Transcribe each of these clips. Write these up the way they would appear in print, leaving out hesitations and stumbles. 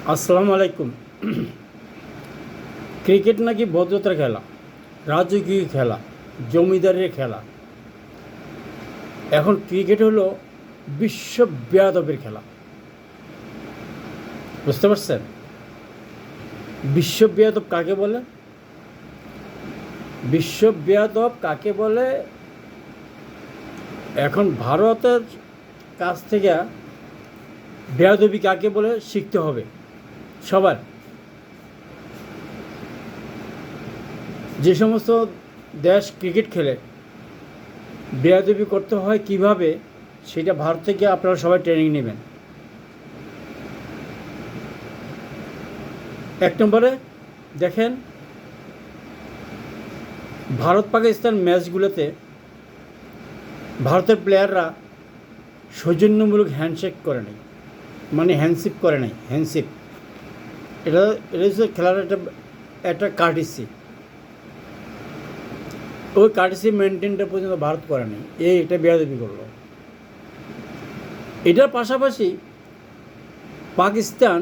আসসালামু আলাইকুম। ক্রিকেট নাকি ভদ্রতার খেলা, রাজকীয় খেলা, জমিদারের খেলা। এখন ক্রিকেট হলো বিশ্ব বেয়াদবের খেলা। বুঝতে পারছেন? বিশ্ব বেয়াদব কাকে বলে? বিশ্ব বেয়াদব কাকে বলে? এখন ভারতের কাছ থেকে বেয়াদবি কাকে বলে শিখতে হবে সবার। যে সমস্ত দেশ ক্রিকেট খেলে বেয়াদবি করতে হয় কিভাবে, সেটা ভারত থেকে আপনারা সবাই ট্রেনিং নেবেন। এক নম্বরে দেখেন, ভারত পাকিস্তান ম্যাচগুলোতে ভারতের প্লেয়াররা সৌজন্যমূলক হ্যান্ডশেক করে নাই, মানে হ্যান্ডশিপ করে নাই। হ্যান্ডশিপ এটা এটা হচ্ছে খেলার একটা কার্টিসি। ওই কার্টিসি মেনটেনটা পর্যন্ত ভারত করে নাই, এটা বেয়াদবি করলো। এটার পাশাপাশি পাকিস্তান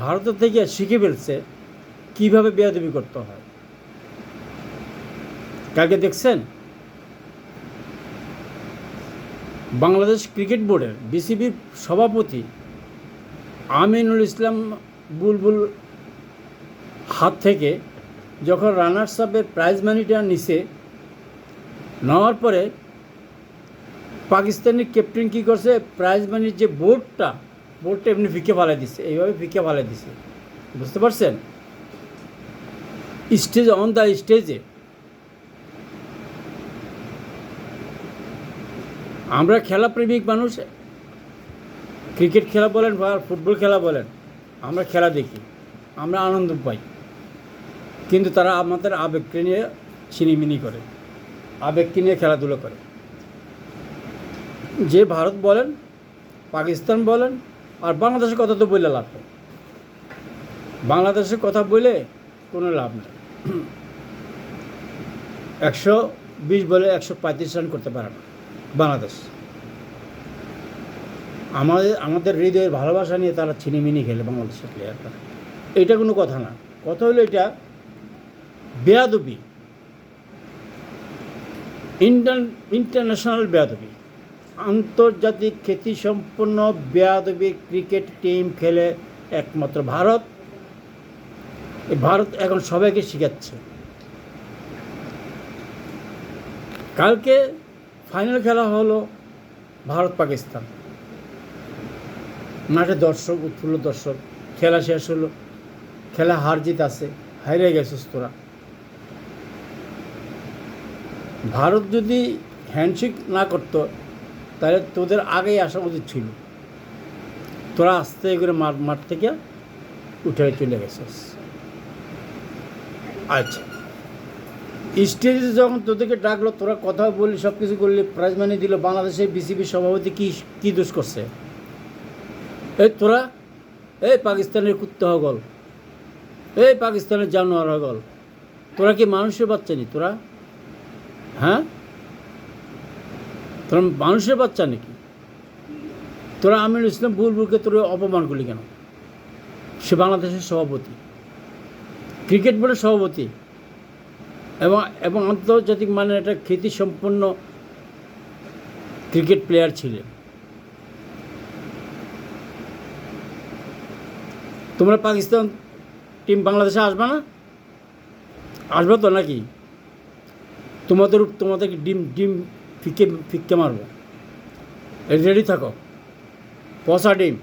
ভারতের থেকে শিখে ফেলছে কীভাবে বেয়াদবি করতে হয়। কালকে দেখছেন বাংলাদেশ ক্রিকেট বোর্ডের বিসিবির সভাপতি আমিনুল ইসলাম বুলবুল হাত থেকে যখন রানার্স আপের প্রাইজ মানিটা নিছে, নেওয়ার পরে পাকিস্তানি ক্যাপ্টেন কী করছে, প্রাইজ মানির যে বোর্ডটা এমনি ফিকে ফালাই দিচ্ছে, এইভাবে ফিকে ফালাই দিচ্ছে। বুঝতে পারছেন? স্টেজে, অন দ্য স্টেজে। আমরা খেলাপ্রেমিক মানুষ, ক্রিকেট খেলা বলেন বা ফুটবল খেলা বলেন, আমরা খেলা দেখি, আমরা আনন্দ পাই। কিন্তু তারা আমাদের আবেগকে নিয়ে ছিনিমিনি করে, আবেগকে নিয়ে খেলাধুলো করে। যে ভারত বলেন, পাকিস্তান বলেন, আর বাংলাদেশের কথা তো বললে লাভ নেই। বাংলাদেশের কথা বলে কোনো লাভ নেই। 120 বলে 135 রান করতে পারে না বাংলাদেশ। আমাদের হৃদয়ের ভালোবাসা নিয়ে তারা ছিনিমিনি খেলে বাংলাদেশের প্লেয়াররা। এটা কোনো কথা না। কথা হলো এটা বেয়াদবি, ইন্টারন্যাশনাল বেয়াদবি, আন্তর্জাতিক খ্যাতিসম্পন্ন বেয়াদবি ক্রিকেট টিম খেলে একমাত্র ভারত। ভারত এখন সবাইকে শেখাচ্ছে। কালকে ফাইনাল খেলা হলো ভারত পাকিস্তান, মাঠে দর্শক, উৎফুল্ল দর্শক। খেলা শেষ হলো, খেলা হার জিত আছে, হারিয়ে গেছিস তোরা। ভারত যদি হ্যান্ডশেক না করতো তাহলে তোদের আগেই আসা উচিত ছিল। তোরা আস্তে করে মাঠ থেকে উঠে চলে গেছিস। আচ্ছা, স্টেজে যখন তোদেরকে ডাকলো, তোরা কথা বললি, সব কিছু করলি, প্রাইজ মানি দিল, বাংলাদেশের বিসিবির সভাপতি কী দোষ করছে? তোরা পাকিস্তানের কুত্তা হগল, পাকিস্তানের জানোয়ার হগল, তোরা কি মানুষের বাচ্চা নি? তোরা তোরা মানুষের বাচ্চা নাকি? তোরা আমিনুল ইসলাম বুলবুলকে তোরা অপমান করলি কেন? সে বাংলাদেশের সভাপতি, ক্রিকেট বোর্ডের সভাপতি, এবং আন্তর্জাতিক মানের একটা খ্যাতিসম্পন্ন ক্রিকেট প্লেয়ার ছিলেন। তোমরা পাকিস্তান টিম বাংলাদেশে আসবে না? আসবে তো নাকি? তোমাদেরকে ডিম ফিক্কে মারবো। রেডি থাকো, পচা ডিম।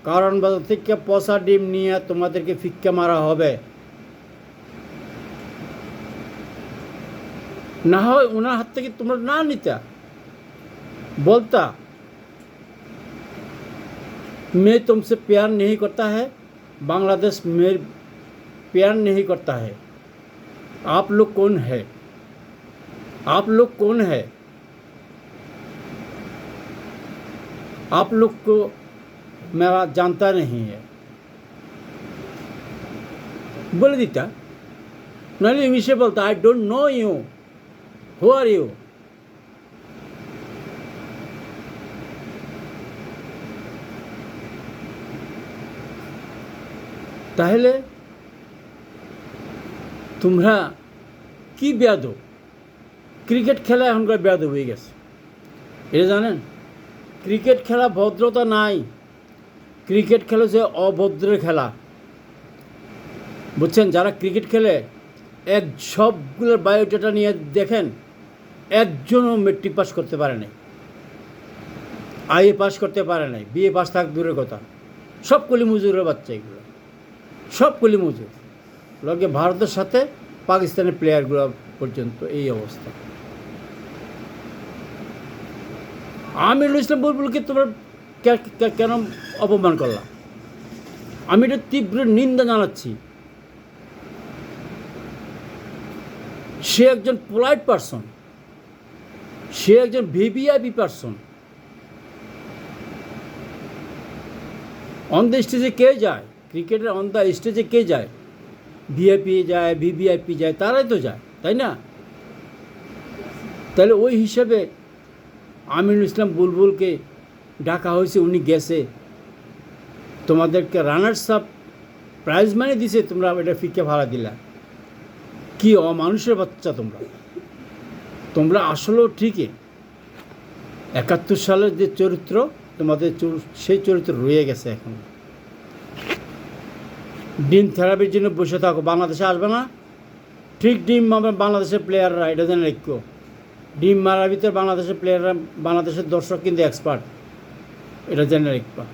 কারণ বাজার থেকে পচা ডিম নিয়ে তোমাদেরকে ফিক্কে মারা হবে। না হয় ওনার হাত থেকে তোমরা না নিতা, बोलता मैं तुमसे प्यार नहीं करता है, बांग्लादेश में प्यार नहीं करता है। आप लोग कौन है? आप लोग कौन है? आप लोग को मैं जानता नहीं है, बोल देता। नहीं इंग्लिश बोलता, I don't know you, who are you? তাহলে তোমরা কি বেয়াদব? ক্রিকেট খেলা এখনকার বেয়াদব হয়ে গেছে, এটা জানেন? ক্রিকেট খেলা ভদ্রতা নাই, ক্রিকেট খেলা যে অভদ্রের খেলা, বুঝছেন? যারা ক্রিকেট খেলে সবগুলোর বায়োডাটা নিয়ে দেখেন, একজনও মেট্রিক পাস করতে পারে নাই, আইএ পাস করতে পারে নাই, বিএ পাস থাক দূরের কথা, সব কলি মজুরের বাচ্চা এগুলো, সব কলি মজুর। লগে ভারতের সাথে পাকিস্তানের প্লেয়ারগুলো পর্যন্ত এই অবস্থা। আমিরুল ইসলাম বুলবুলকে তোমরা কেন অপমান করলাম? আমি এটা তীব্র নিন্দা জানাচ্ছি। সে একজন পোলাইট পারসন, সে একজন ভিভিআইপি পারসন। অন দ্য স্টেজে কে যায়? ক্রিকেটের অন দ্য স্টেজে কে যায়? ভিআইপি যায়, ভিভিআইপি যায়, তারাই তো যায়, তাই না? তাহলে ওই হিসেবে আমিরুল ইসলাম বুলবুলকে ডাকা হয়েছে, উনি গেছে, তোমাদেরকে রানার্স আপ প্রাইজ মানি দিছে, তোমরা এটা ফিকে ভাড়া দিলা। কি অমানুষের বাচ্চা তোমরা! তোমরা আসলেও ঠিকই 71 সালের যে চরিত্র তোমাদের, সেই চরিত্র রয়ে গেছে এখন। ডিম থেরাপির জন্য বসে থাকো, বাংলাদেশে আসবে না। ঠিক ডিম বাংলাদেশের প্লেয়াররা, এটা যেন রেখো, ডিম মারার ভিতরে বাংলাদেশের প্লেয়াররা, বাংলাদেশের দর্শক কিন্তু এক্সপার্ট, এটা জেনে রাখবা।